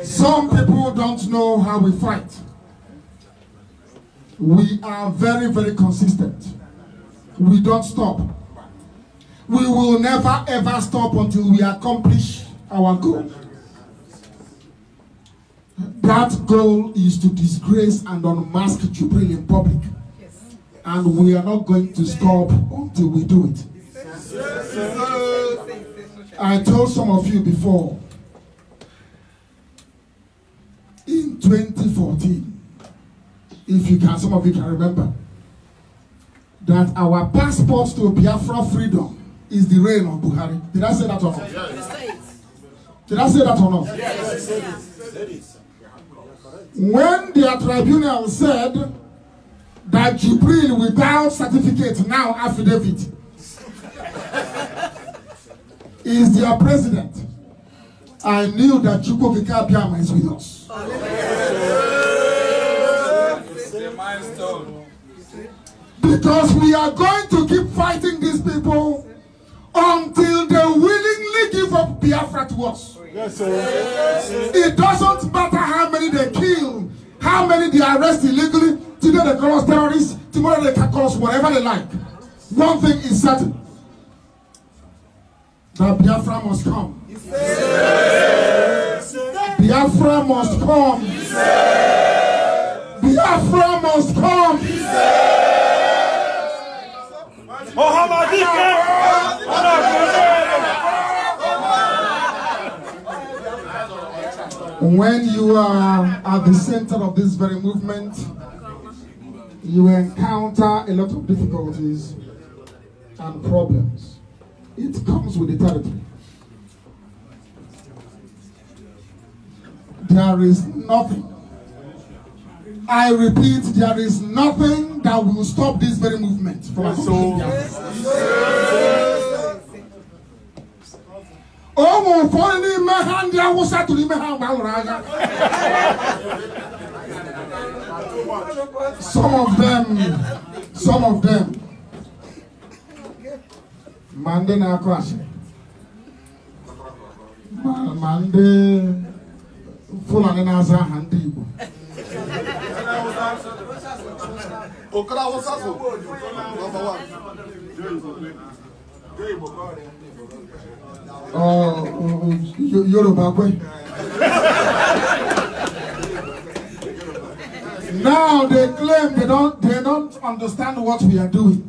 Some people don't know how we fight. We are very, very consistent. We don't stop. We will never ever stop until we accomplish our goal. That goal is to disgrace and unmask Jubril in public. And we are not going to stop until we do it. I told some of you before, in 2014, if you can, some of you can remember, that our passport to Biafra freedom is the reign of Buhari. Did I say that or not? Yes. Did I say that or not? Yes. When their tribunal said that Jubril without certificate, now affidavit, is their president, I knew that Chukwu Kikabiama is with us. Because we are going to keep fighting these people until they willingly give up Biafra to us. Yes, sir. It doesn't matter how many they kill, how many they arrest illegally. Today they call us terrorists, tomorrow they can call us whatever they like. One thing is certain, that Biafra must come. Yes. Biafra must come. Yes. Biafra must come. Yes. When you are at the center of this very movement, you encounter a lot of difficulties and problems. It comes with the territory. There is nothing, I repeat, there is nothing that will stop this very movement from accomplishing. Oh, for any man, there was to the some of them, Mande na crash. Mande full on another handi. Oh, Yoruba boy. Now they claim they don't understand what we are doing.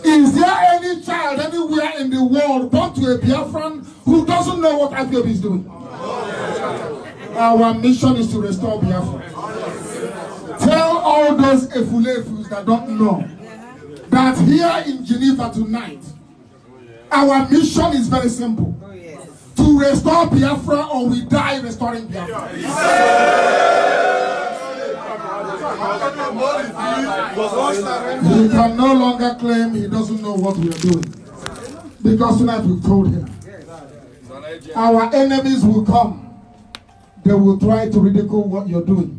Is there any child anywhere in the world born to a Biafran who doesn't know what IPOB is doing? Our mission is to restore Biafra. Tell all those Efulefus that don't know that here in Geneva tonight, our mission is very simple. To restore Biafra, or we die restoring Biafra. He can no longer claim he doesn't know what we are doing. Because tonight we've told him. Our enemies will come. They will try to ridicule what you're doing.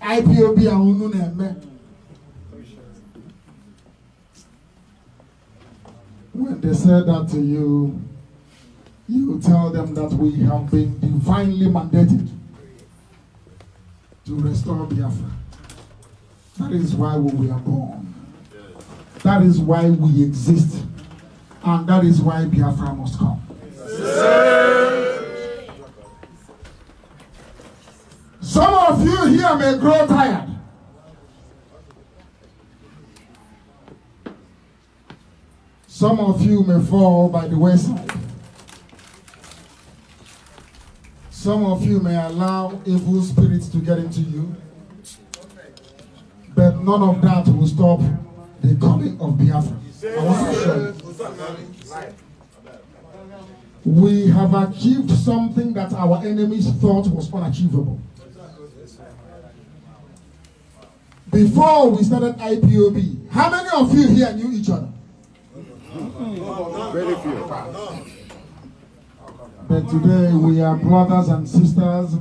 IPOB. When they say that to you, you tell them that we have been divinely mandated to restore Biafra. That is why we are born. That is why we exist. And that is why Biafra must come. Some of you here may grow tired. Some of you may fall by the wayside. Some of you may allow evil spirits to get into you. But none of that will stop the coming of Biafra. I want to show you. We have achieved something that our enemies thought was unachievable. Before we started IPOB, how many of you here knew each other? Very few. But today we are brothers and sisters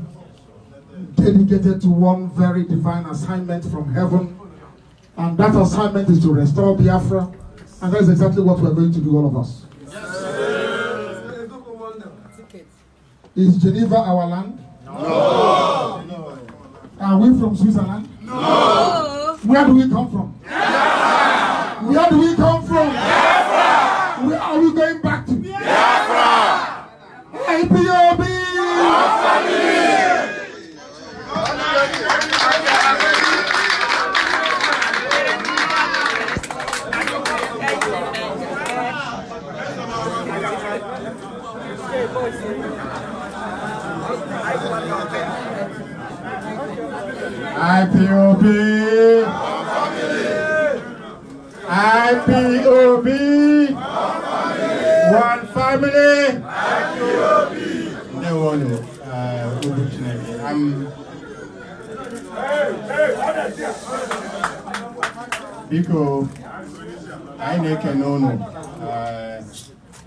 dedicated to one very divine assignment from heaven. And that assignment is to restore Biafra And that is exactly what we're going to do, all of us. Is Geneva our land? No. Are we from Switzerland? No. Where do we come from? Biafra. Where do we come from? Biafra. Where are we going back to? Biafra. IPOB. Our family. IPOB. IPOB. One family. IPOB. No one. Because I make a no.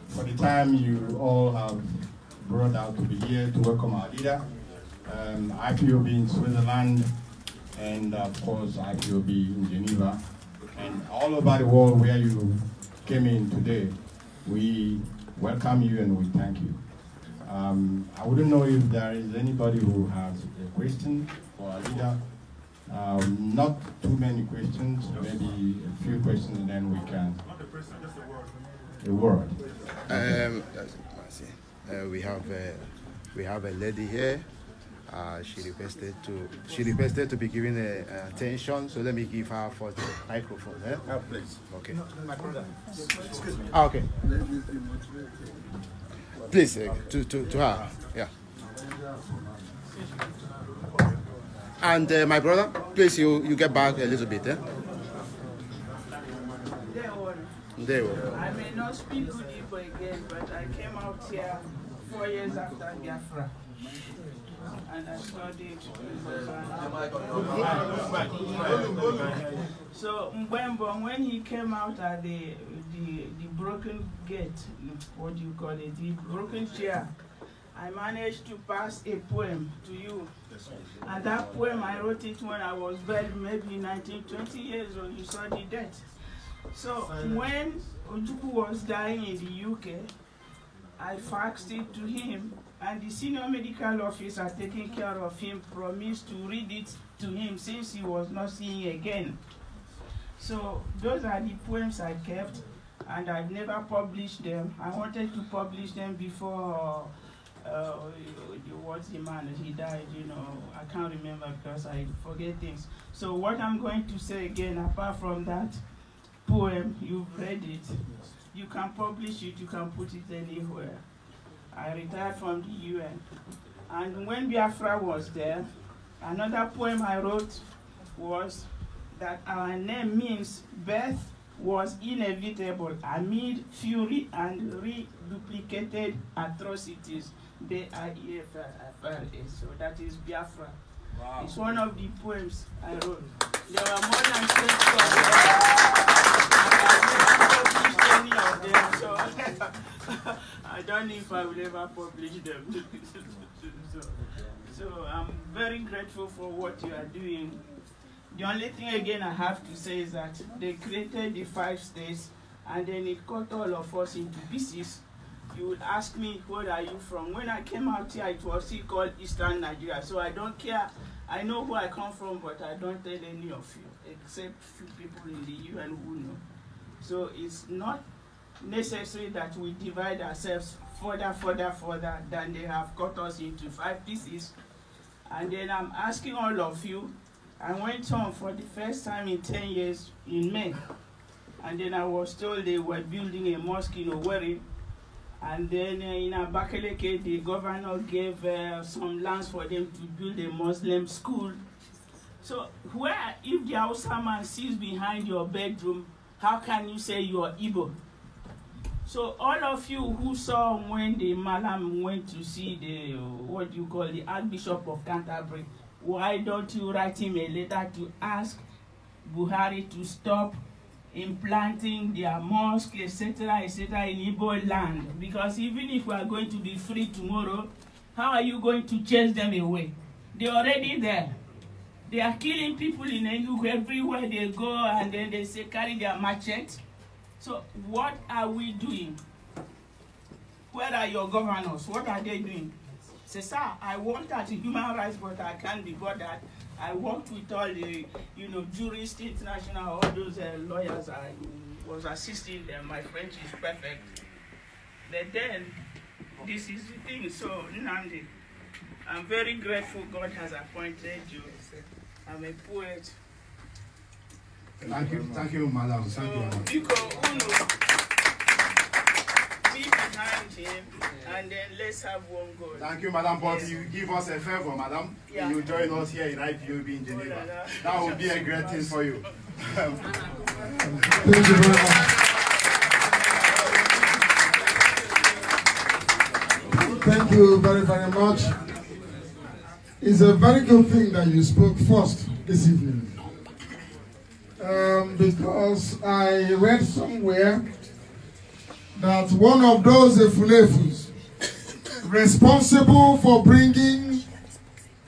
For the time you all have brought out to be here to welcome our leader, IPOB in Switzerland, and of course IPOB in Geneva, and all over the world where you came in today. We welcome you and we thank you. I wouldn't know if there is anybody who has a question for our leader. Not too many questions, maybe a few questions, and then we can. Not a question, just a word. We have a lady here. She requested to be given attention. So let me give her first the microphone. Eh? Oh, please. Okay. No, my brother. Excuse me. Okay. Please, to her. Yeah. And my brother, please, you get back a little bit. Eh? There we go. I may not speak good Igbo again, but I came out here 4 years after Biafra. And I studied. So Mbembo, when he came out at the broken gate, what do you call it, the broken chair, I managed to pass a poem to you. And that poem, I wrote it when I was very maybe 19, 20 years old. You saw the death. So when Ojukwu was dying in the UK, I faxed it to him, and the senior medical officer taking care of him promised to read it to him since he was not seeing again. So those are the poems I kept, and I've never published them. I wanted to publish them before what's the man, he died, you know, I can't remember because I forget things. So what I'm going to say again, apart from that poem, you've read it, you can publish it, you can put it anywhere. I retired from the UN. And when Biafra was there, another poem I wrote was that our name means birth was inevitable amid fury and reduplicated atrocities. B-I-E-F-R-A. So that is Biafra. Wow. It's one of the poems I wrote. There were more than 6 poems. I never published any of them, so I don't know if I will ever publish them. So I'm very grateful for what you are doing. The only thing again I have to say is that they created the 5 states and then it cut all of us into pieces. You would ask me, where are you from? When I came out here, it was still called Eastern Nigeria. So I don't care. I know who I come from, but I don't tell any of you, except few people in the UN who know. So it's not necessary that we divide ourselves further than they have cut us into 5 pieces. And then I'm asking all of you, I went home for the first time in 10 years in May. And then I was told they were building a mosque in Owerri. And then in Abakaleke, the governor gave some lands for them to build a Muslim school. So where, if the Hausa man sits behind your bedroom, how can you say you are Igbo? So all of you who saw when the Malam went to see the, what you call the Archbishop of Canterbury, why don't you write him a letter to ask Buhari to stop implanting their mosque, etc., in Igbo land? Because even if we are going to be free tomorrow, how are you going to chase them away? They're already there. They are killing people in Enugu everywhere they go, and then they say carry their machete. So what are we doing? Where are your governors? What are they doing? Say, sir, I worked at human rights, but I can't be bothered. I worked with all the, jurists, international, all those lawyers. I was assisting them. My French is perfect. But then, this is the thing. So, Nnamdi, I'm very grateful God has appointed you. I'm a poet. Thank you, madam. Thank you. Be behind him, and then let's have one goal. Thank you, madam. But you give us a favor, madam. Yeah. You join us here in IPOB in Geneva. That would be a great thing for you. Thank you very much. Thank you very, very much. It's a very good thing that you spoke first this evening. Because I read somewhere that one of those Efulefus responsible for bringing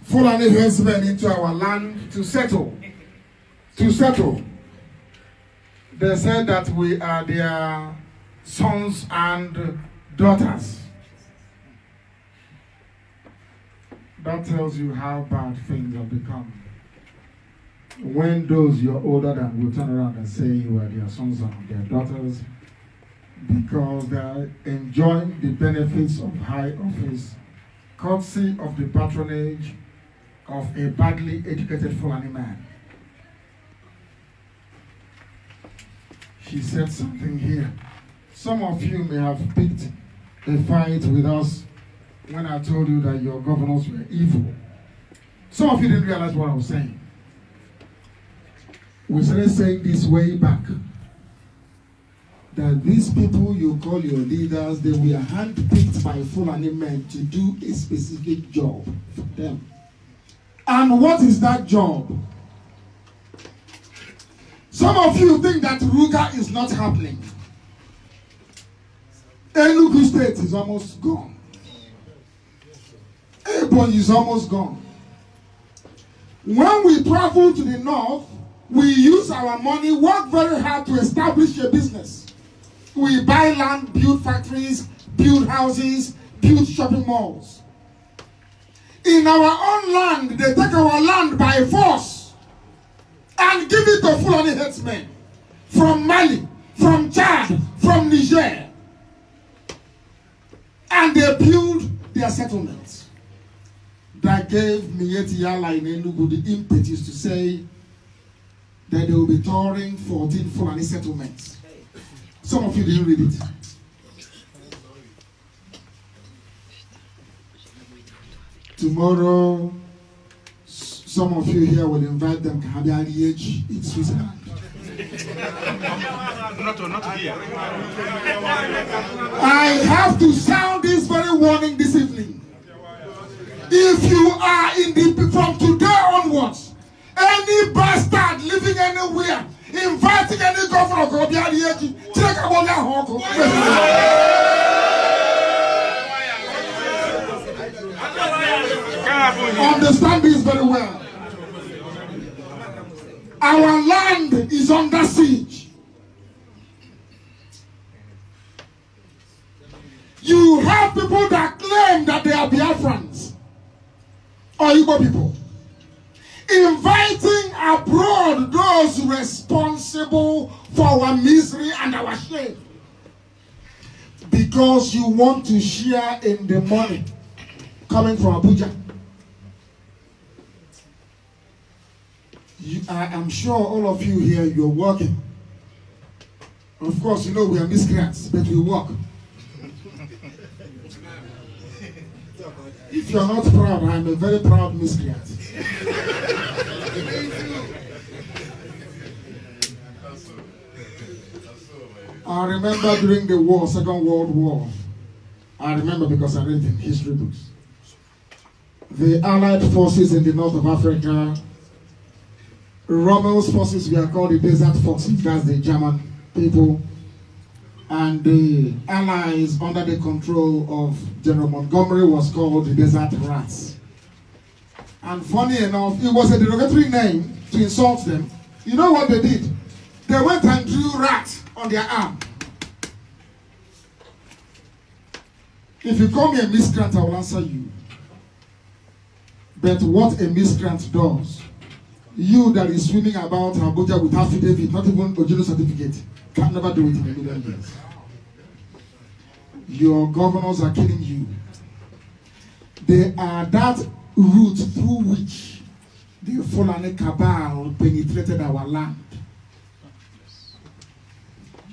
Fulani herdsmen into our land to settle, they said that we are their sons and daughters. That tells you how bad things have become. When those you're older than will turn around and say you are their sons and their daughters because they are enjoying the benefits of high office, courtesy of the patronage of a badly educated Fulani man. She said something here. Some of you may have picked a fight with us when I told you that your governors were evil. Some of you didn't realize what I was saying. We started saying this way back, that these people you call your leaders, they were handpicked by Fulani men to do a specific job for them. And what is that job? Some of you think that Ruga is not happening. Enugu State is almost gone. Ebonyi is almost gone. When we travel to the north, we use our money, work very hard to establish a business. We buy land, build factories, build houses, build shopping malls. In our own land, they take our land by force and give it to Fulani herdsmen from Mali, from Chad, from Niger. And they build their settlements. That gave Mieti Yala in Enugu the impetus to say that they will be touring 14 Fulani settlements. Some of you didn't read it. Tomorrow, some of you here will invite them to Kabiariech in Switzerland. Not here. I have to sound this very warning this evening. If you are from today onwards, any bastard living anywhere, inviting any governor to Kabiariech, check out their home. Understand this very well. Our land is under siege. You have people that claim that they are Biafrans or Igbo people, inviting abroad those responsible for our misery and our shame because you want to share in the money coming from Abuja. I am sure all of you here, you're working. Of course, you know we are miscreants, but we work. If you're not proud, I'm a very proud miscreant. I remember during the war, Second World War, I remember because I read in history books. The Allied forces in the north of Africa, Rommel's forces were called the Desert Foxes, that's the German people, and the Allies under the control of General Montgomery was called the Desert Rats. And funny enough, it was a derogatory name to insult them. You know what they did? They went and drew rats on their arm. If you call me a miscreant, I will answer you. But what a miscreant does, you that is swimming about Abuja with affidavit, not even original certificate, can never do it in a million years. Your governors are killing you. They are that route through which the Fulani cabal penetrated our land.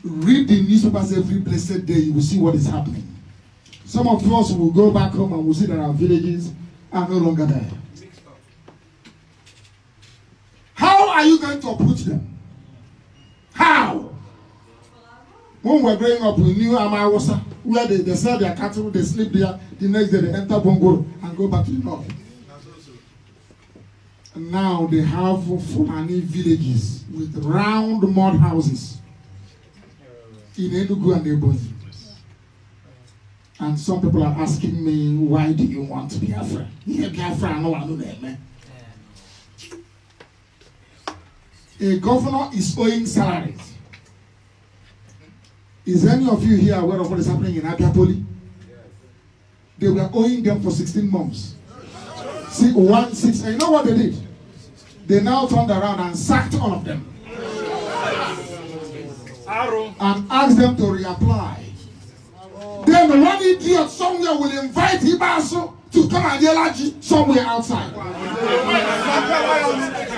Read the newspapers every blessed day, you will see what is happening. Some of us will go back home and will see that our villages are no longer there. How are you going to uproot them? How? When we were growing up, we knew Amawasa, where they sell their cattle, they sleep there, the next day they enter Bongoro and go back to the north. And now they have Fulani villages with round mud houses in Enugu and Ebonyi. And some people are asking me, why do you want to be Biafra? Yeah, Biafra, no one knows, man. A governor is owing salaries. Is any of you here aware of what is happening in Abiapoli? They were owing them for 16 months. See, 1, 6, and you know what they did? They now turned around and sacked all of them. And asked them to reapply. Then one idiot somewhere will invite Ibaso to come and yell at you somewhere outside.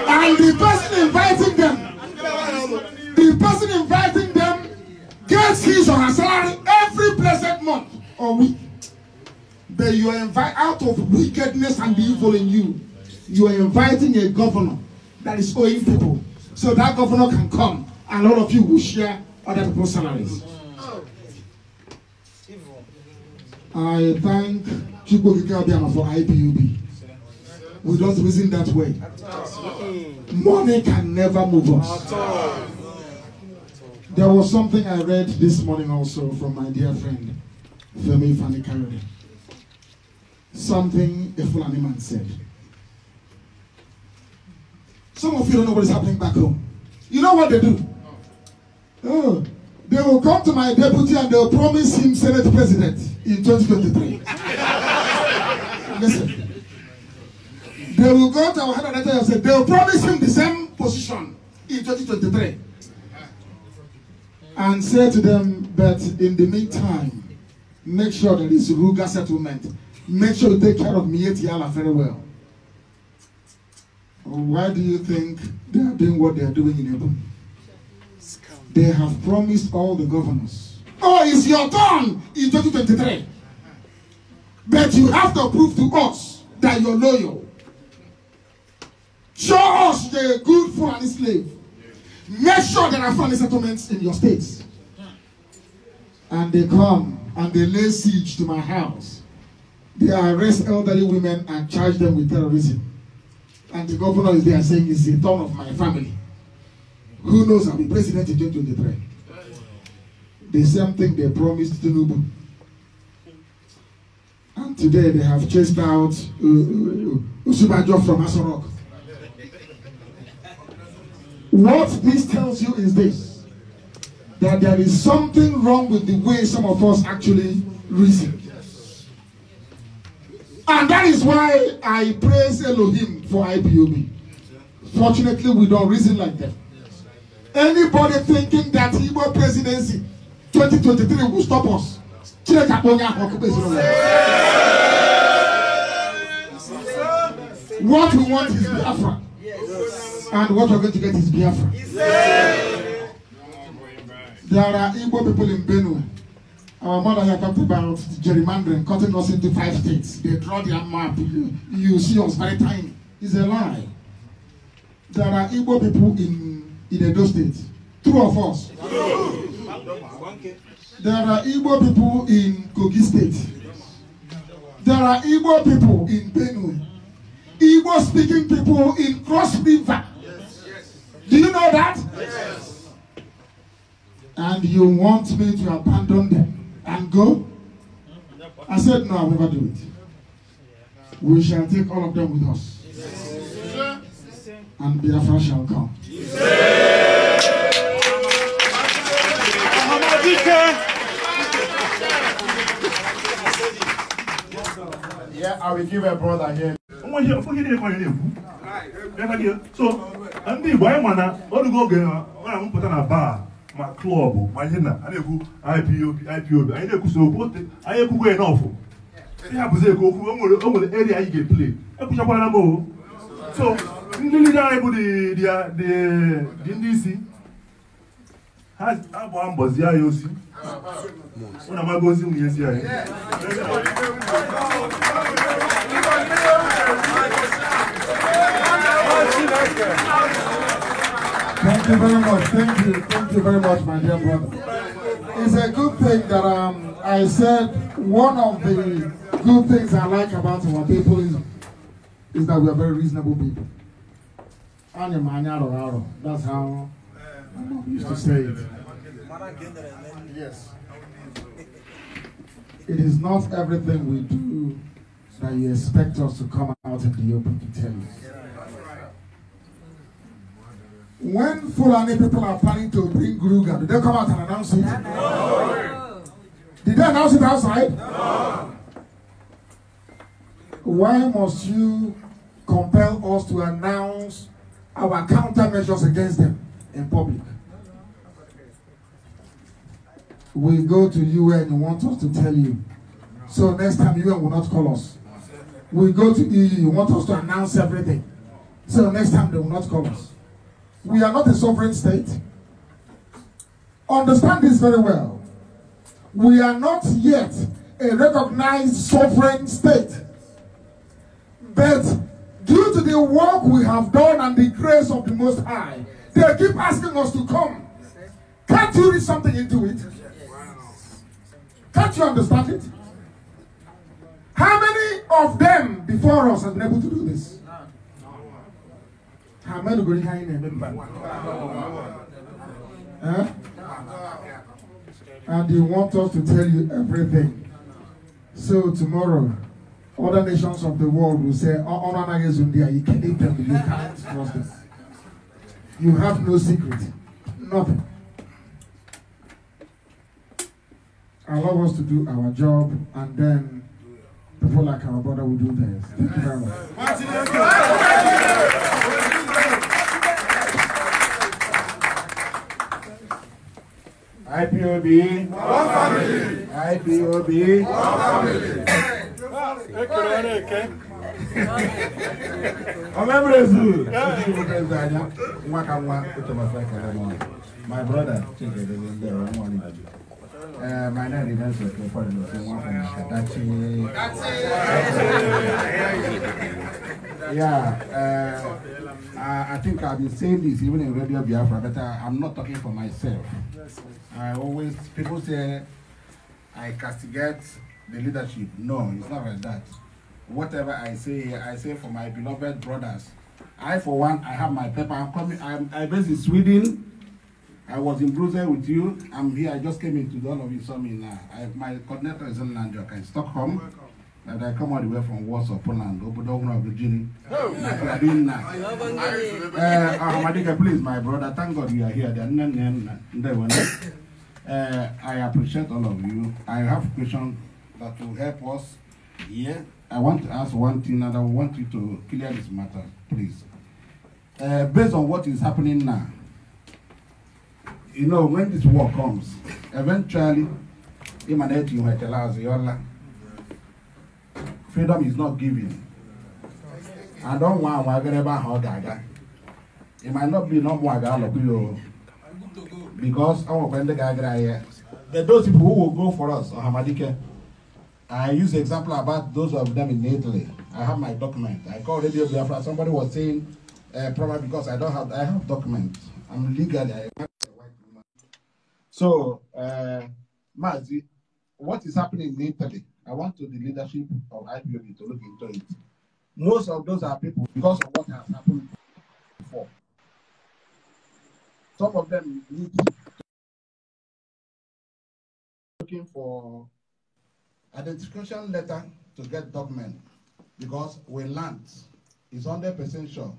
And the person inviting them gets his or her salary every blessed month or week. But you are invited out of wickedness and the evil in you. You are inviting a governor that is owing people. So that governor can come and all of you will share other people's salaries. I thank Chukwuka for IPOB. We don't reason that way. Money can never move us. There was something I read this morning also from my dear friend, Femi Fani-Kayode. Something a Fulani man said. Some of you don't know what is happening back home. You know what they do? Oh, they will come to my deputy and they will promise him Senate President in 2023. Listen. They will go to our head and say they will promise him the same position in 2023. And say to them, but in the meantime, make sure there is Ruga settlement. Make sure you take care of Mieti Yala very well. Why do you think they are doing what they are doing in Ebon? They have promised all the governors, oh, it's your turn in 2023. But you have to prove to us that you're loyal. Show us the good Fulani slave. Make sure there are Fulani settlements in your states. And they come and they lay siege to my house. They arrest elderly women and charge them with terrorism. And the governor is there saying it's the turn of my family. Who knows, I'll be president in 2023. The same thing they promised Tinubu. And today they have chased out Usubajo from Asorok. What this tells you is this: that there is something wrong with the way some of us actually reason. And that is why I praise Elohim for IPOB. Fortunately, we don't reason like that. Anybody thinking that Igbo presidency 2023 will stop us? What we want is Biafra. And what we're going to get is Biafra. There are Igbo people in Benue. Our mother here talked about gerrymandering, cutting us into 5 states. They draw their map. You see us very tiny. It's a lie. There are Igbo people in Edo State. 2 of us. There are Igbo people in Kogi State. There are Igbo people in Benue. Igbo speaking people in Cross River. Do you know that? Yes. And you want me to abandon them and go? I said, no, I'll never do it. We shall take all of them with us. And Biafra shall come. Yeah, I will give a brother here. So, and the boy mana, all the go get on put on a bar, my club, my dinner, I do IPOB, I do so what I have go enough. I have to go over the area you get play. I push up on a more. So, really, the DC has a one bozia, you see. What am I going to say? Thank you very much. Thank you very much, my dear brother. It's a good thing that I said one of the good things I like about our people is that we are very reasonable people. That's how my mom used to say it. Yes. It is not everything we do that you expect us to come out in the open to tell you. When Fulani people are planning to bring Guruga, did they come out and announce it? No. Did they announce it outside? No. Why must you compel us to announce our countermeasures against them in public? We go to UN and want us to tell you. So next time UN will not call us. We go to EU, you want us to announce everything. So next time they will not call us. We are not a sovereign state. Understand this very well. We are not yet a recognized sovereign state. But due to the work we have done and the grace of the Most High, they keep asking us to come. Can't you read something into it? Can't you understand it? How many of them before us have been able to do this? How many go behind them? And they want us to tell you everything. So tomorrow, other nations of the world will say, you can eat them, you can't trust them. You have no secret. Nothing. Allow us to do our job, and then people like our brother will do theirs. Thank you very much. IPOB, one family. IPOB, one family. My brother, my name is I think I've been saying this even in Radio Biafra, but I'm not talking for myself. People say I castigate the leadership. No, it's not like that. Whatever I say for my beloved brothers. I, for one, I have my paper. I'm based in Sweden. I was in Brussels with you. I'm here. I just came into all of you saw me now. My coordinator is in Landjok in Stockholm. And I come all the way from Warsaw, Poland, Obudogna, Virginia. Please, my brother, thank God you are here. I appreciate all of you. I have questions that will help us here. I want to ask one thing, and I want you to clear this matter, please. Based on what is happening now, you know, when this war comes, eventually, freedom is not given. I don't want to it might not be no more because our the guy here. But those people who will go for us, I use the example about those of them in Italy. I have my document. I called Radio Biafra. Somebody was saying, probably because I have documents. I'm legally. So, Mazi, what is happening in Italy? I want the leadership of IPOB to look into it. Most of those are people because of what has happened before. Some of them need looking for identification letter to get document because we learned it's 100% sure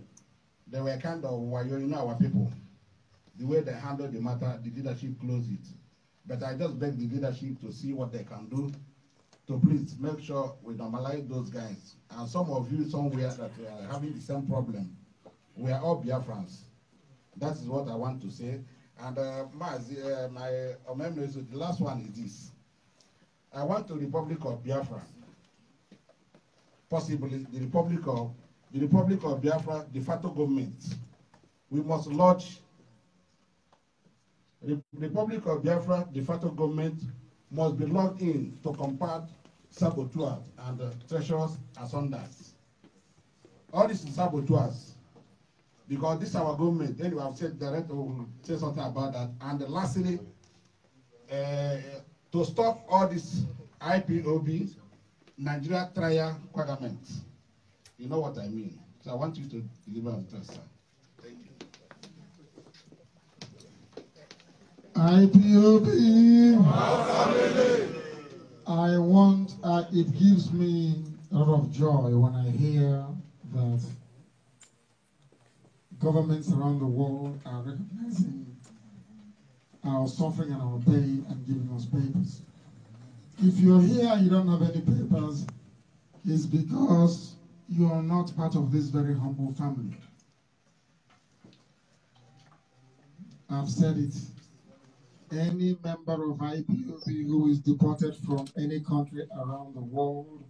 they were kind of our people. The way they handled the matter, the leadership closed it. But I just beg the leadership to see what they can do to please make sure we normalize those guys. And some of you somewhere that are having the same problem, we are all Biafrans. That is what I want to say. And Mazi, the last one is this. I want the Republic of Biafra, possibly the Republic of Biafra de facto government. We must lodge the Republic of Biafra de facto government must be logged in to combat saboteurs and treacherous assaulters. All these saboteurs, because this is our government. Anyway, I've said director will say something about that. And lastly, to stop all this IPOB, Nigeria trial quagments. You know what I mean. So I want you to deliver on that, sir. Thank you. IPOB. I want, it gives me a lot of joy when I hear that governments around the world are recognizing our suffering and our pain and giving us papers. If you're here and you don't have any papers, it's because you are not part of this very humble family. I've said it. Any member of IPOB who is deported from any country around the world,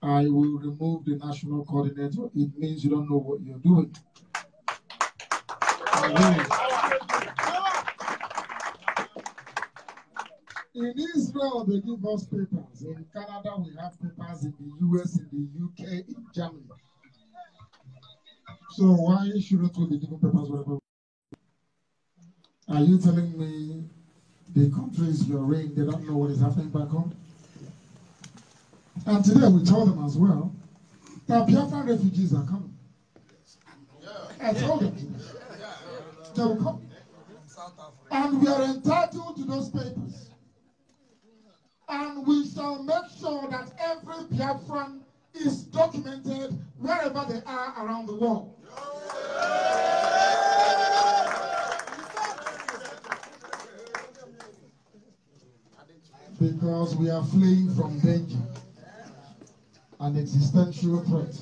I will remove the national coordinator. It means you don't know what you're doing. In Israel, they give us papers. In Canada, we have papers. In the US, in the UK, in Germany. So why shouldn't we be given papers wherever? Are you telling me the countries you're in, they don't know what is happening back home? And today we told them as well that Biafran refugees are coming. I told them they will come. And we are entitled to those papers. And we shall make sure that every Biafran is documented wherever they are around the world. Because we are fleeing from danger, an existential threat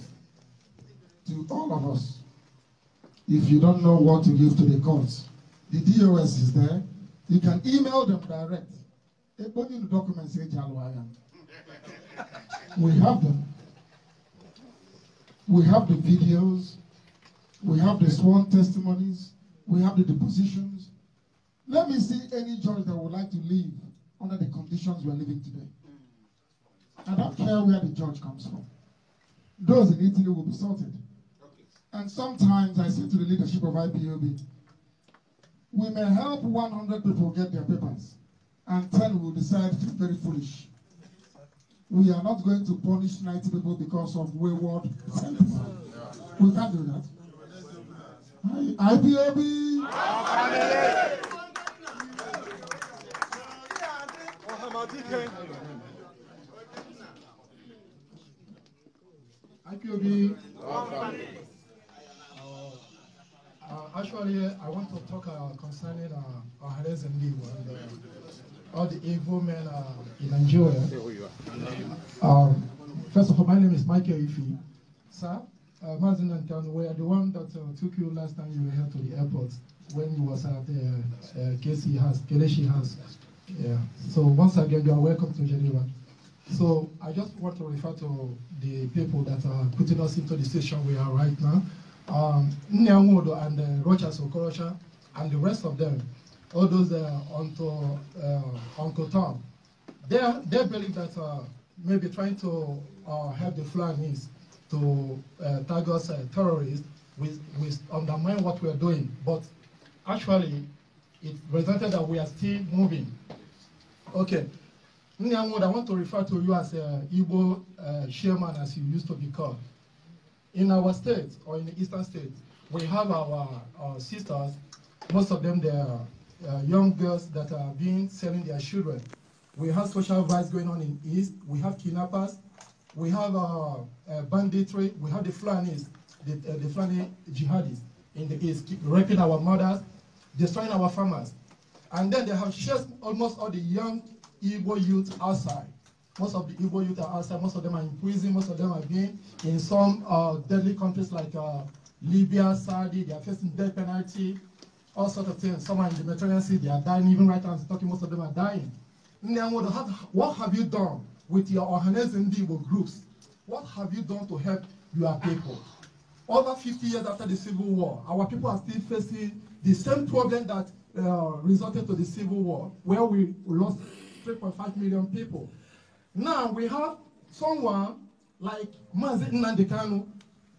to all of us. If you don't know what to give to the courts, the DOS is there. You can email them direct. Put in the documents, we have them. We have the videos. We have the sworn testimonies. We have the depositions. Let me see any judge that would like to leave under the conditions we're living today. I don't care where the judge comes from. Those in Italy will be sorted. And sometimes I say to the leadership of IPOB, we may help 100 people get their papers, and 10 will decide to be very foolish. We are not going to punish 90 people because of wayward sentences. We can't do that. IPOB! IPOB. Actually, I want to talk concerning Mazi Nnamdi and all the evil men in Nigeria. First of all, my name is Michael Ifi. Sir, Mazi Nnamdi Kanu, we are the one that took you last time you were here to the airport when you was at the Kelechi house. Yeah. So once again, you are welcome to Geneva. So I just want to refer to the people that are putting us into the station we are right now. Nyamudo and Rochas Okorosha and the rest of them, all those onto Uncle Tom, they believe that maybe trying to help the Fulanis to tag us terrorists with undermine what we are doing. But actually, it presented that we are still moving. Okay. Nyamudo, I want to refer to you as a Igbo chairman, as you used to be called. In our state, or in the eastern state, we have our sisters, most of them they are young girls that are being selling their children. We have social violence going on in East, we have kidnappers, we have banditry, we have the Fulanis, the Fulani jihadists in the East, raping our mothers, destroying our farmers. And then they have chased almost all the young Igbo youth outside. Most of the Igbo youth are outside. Most of them are in prison. Most of them are being in some deadly countries like Libya, Saudi. They are facing death penalty, all sorts of things. Some are in the Mediterranean Sea. They are dying. Even right now, I'm talking, most of them are dying. What have you done with your Ohanes and Igbo groups? What have you done to help your people? Over 50 years after the Civil War, our people are still facing the same problem that resulted to the Civil War, where we lost 3.5 million people. Now we have someone like Mazi Nnamdi Kanu,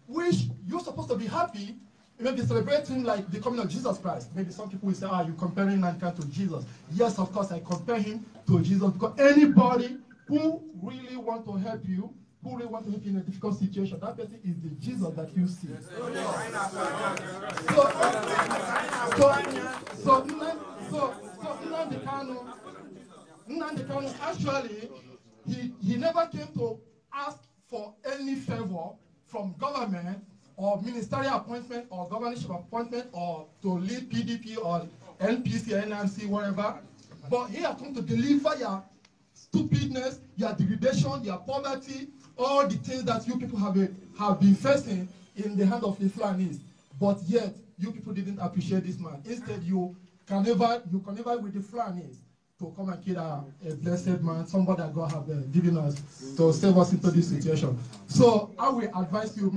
which you're supposed to be happy, maybe celebrating like the coming of Jesus Christ. Maybe some people will say, you're comparing Nnamdi Kanu to Jesus. Yes, of course, I compare him to Jesus, because anybody who really wants to help you, who really wants to help you in a difficult situation, that person is the Jesus that you see. So Nnamdi Kanu actually, he never came to ask for any favor from government or ministerial appointment or governorship appointment or to lead PDP or NPC, NRC, whatever. But he has come to deliver your stupidness, your degradation, your poverty, all the things that you people have been facing in the hand of the Fulanis. But yet, you people didn't appreciate this man. Instead, you connived with the Fulanis to come and kill a blessed man, somebody that God have given us to save us into this situation. So I will advise you,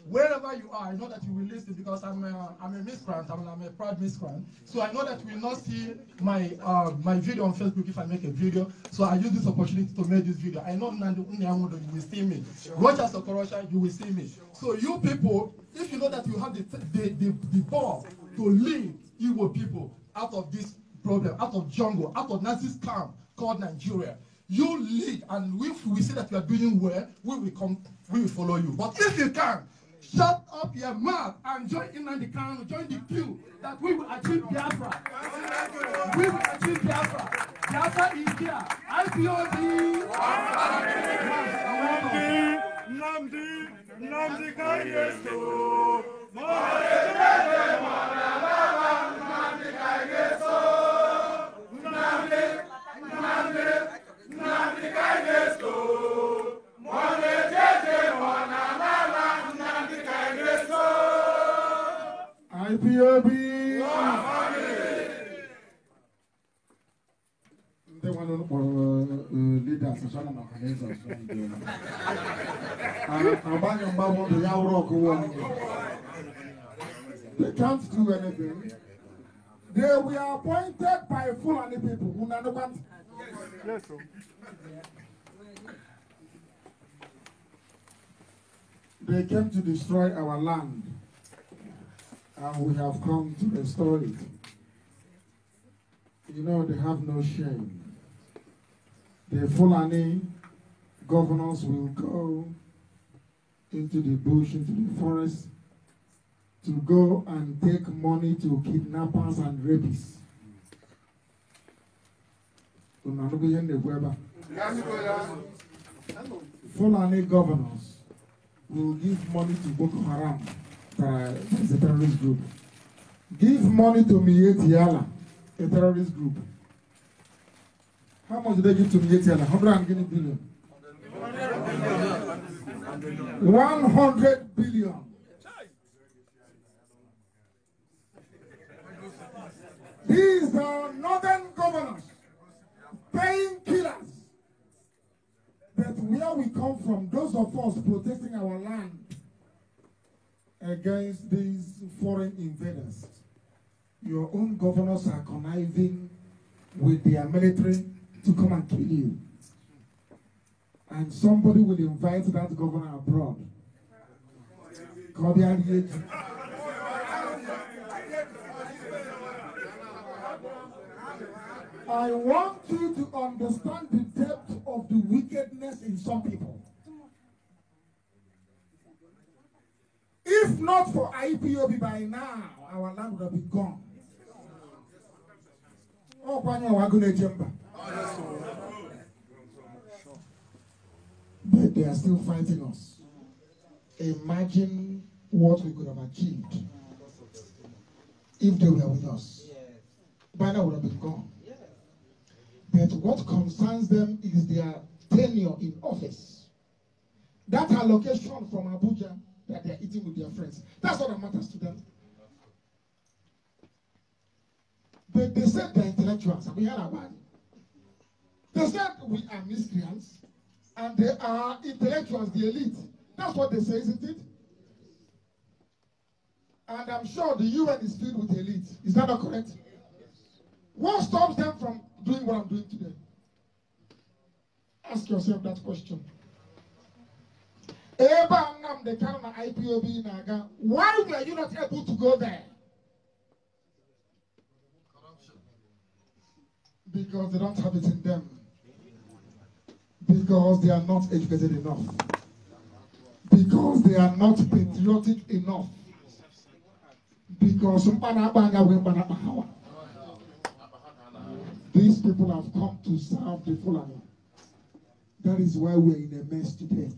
wherever you are, I know that you will listen, because I'm a miscreant, I'm a proud miscreant. So I know that you will not see my my video on Facebook if I make a video. So I use this opportunity to make this video. I know you will see me. Roger Sokorosha, you will see me. So you people, if you know that you have the power to lead Igbo people out of this problem, out of jungle, out of Nazi camp called Nigeria, you lead, and if we see that you are doing well, we will follow you. But if you can, shut up your mouth and join Nnamdi Kanu, join the queue, that we will achieve Biafra. We will achieve Biafra. Biafra is here. IPOB. Nnamdi Kanu. IPOB. They want to leaders and some organizers. They can't do anything. They were appointed by Fulani people who never want. Yes, sir. They came to destroy our land, and we have come to restore it. You know, they have no shame. The Fulani governors will go into the bush, into the forest, to go and take money to kidnappers and rapists. Fulani governors will give money to Boko Haram, that is a terrorist group. Give money to Miyetti Allah, a terrorist group. How much did they give to Miyetti Allah? 100 billion. 100 billion. These are northern governors, paying killers. But where we come from, those of us protecting our land against these foreign invaders, your own governors are conniving with their military to come and kill you. And somebody will invite that governor abroad. I want you to understand the depth of the wickedness in some people. If not for IPOB by now, our land would have been gone. But they are still fighting us. Imagine what we could have achieved if they were with us. Yes. By now would have been gone. Yes. But what concerns them is their tenure in office. That allocation from Abuja that they're eating with their friends. That's what matters to them. But they said they're intellectuals. We heard about it. They said we are miscreants and they are intellectuals, the elite. That's what they say, isn't it? And I'm sure the UN is filled with elite. Is that not correct? What stops them from doing what I'm doing today? Ask yourself that question. Mazi Nnamdi Kanu na IPOB Naga. Why were you not able to go there? Because they don't have it in them. Because they are not educated enough. Because they are not patriotic enough. Because these people have come to serve the Fulani. That is why we're in a mess today.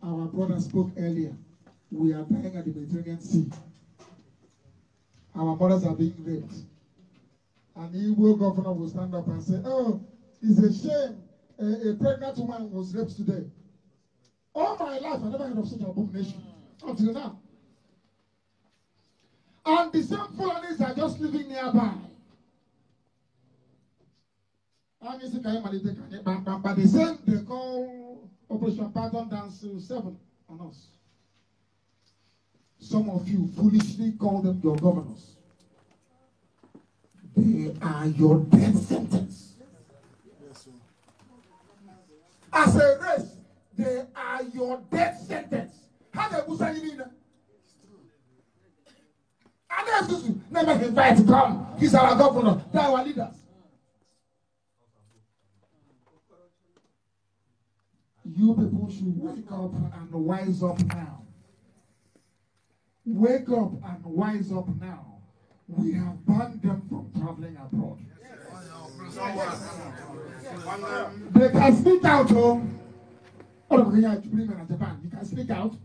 Our brother spoke earlier. We are dying at the Mediterranean Sea. Our mothers are being raped. And the Igbo governor will stand up and say, oh, it's a shame a pregnant woman was raped today. All my life, I never heard of such an abomination. Until now. And the same Fulanis are just living nearby. But the same they call Operation Pardon Dance 7 on us. Some of you foolishly call them your governors. They are your death sentence. As a race, they are your death sentence. How do you say that? And never invite to come. He's our governor. They are our leaders. You people should wake up and wise up now. Wake up and wise up now. We have banned them from traveling abroad. They can speak out, Japan. You can speak out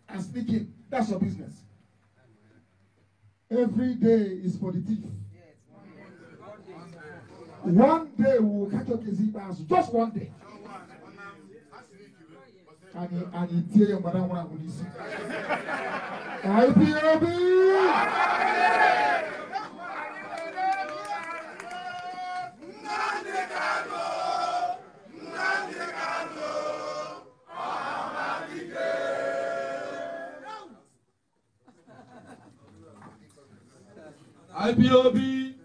and speak in. That's your business. Every day is for the thief. One day we will catch up the just one day. And you tell your mother what I'm going to say. IPOB! IPOB,